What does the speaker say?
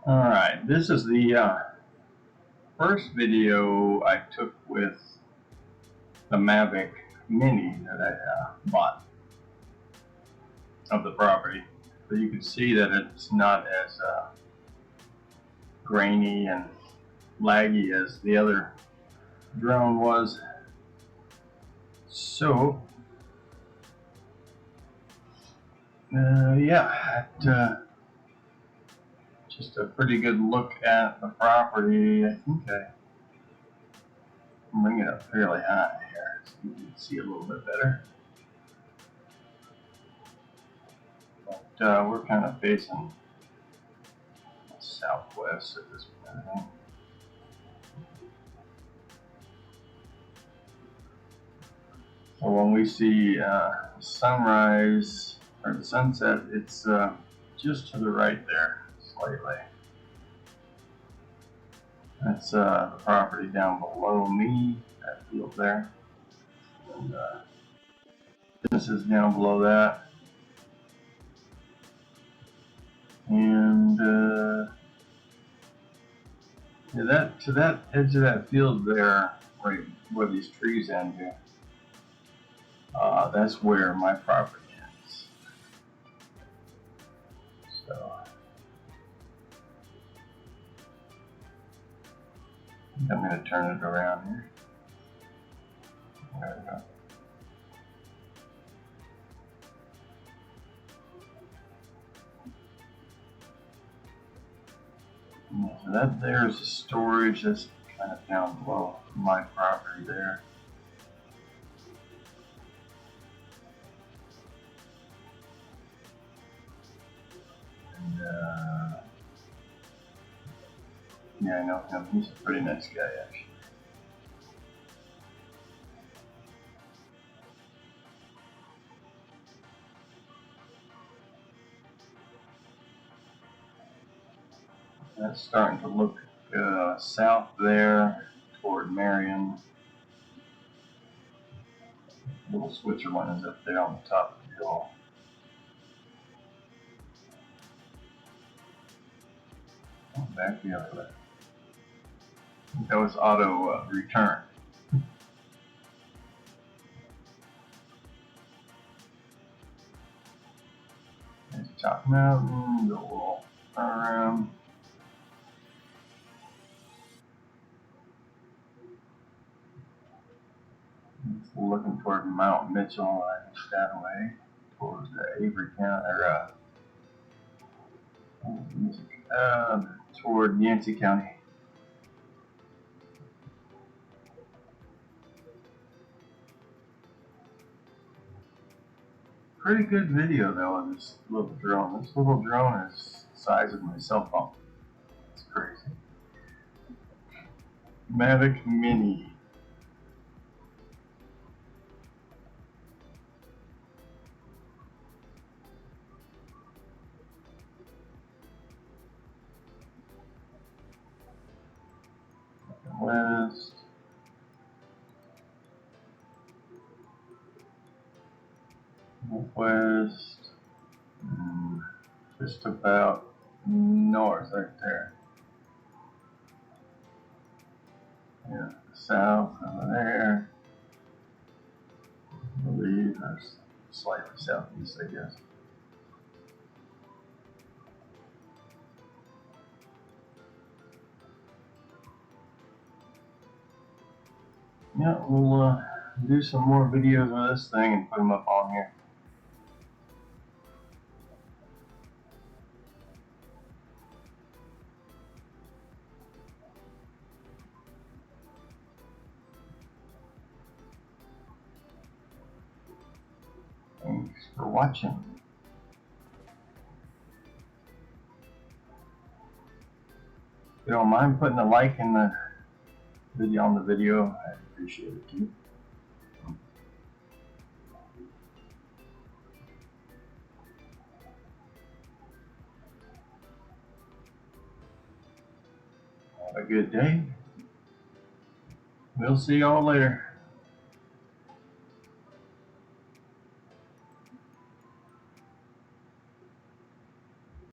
Alright, this is the first video I took with the Mavic Mini that I bought of the property. So you can see that it's not as grainy and laggy as the other drone was. So, yeah, just a pretty good look at the property. I think I'm bringing it up fairly high here so you can see a little bit better. But we're kind of facing southwest at this point. So when we see sunrise or the sunset, it's just to the right there, slightly. That's the property down below me, that field there. And this is down below that. And yeah, to that edge of that field there, right where these trees end here, that's where my property ends. So I'm going to turn it around here. There we go. So that there's the storage that's kind of down below my property there. And yeah, I know him. He's a pretty nice guy, actually. That's starting to look south there toward Marion. Little switcher one is up there on the top of the hill. Oh, back the other way. That was auto return. There's Top Mountain, the little turnaround. Looking toward Mount Mitchell that way, towards Avery County, or toward Yancey County. Pretty good video though of this little drone. This little drone is the size of my cell phone. It's crazy. Mavic Mini. West. Northwest. Just about north right there. Yeah, south over there. I believe there's slightly southeast, I guess. Yeah, we'll do some more videos of this thing and put them up on here. Thanks for watching. If you don't mind putting a like in the video on the video, I appreciate it too. Have a good day. We'll see y'all later.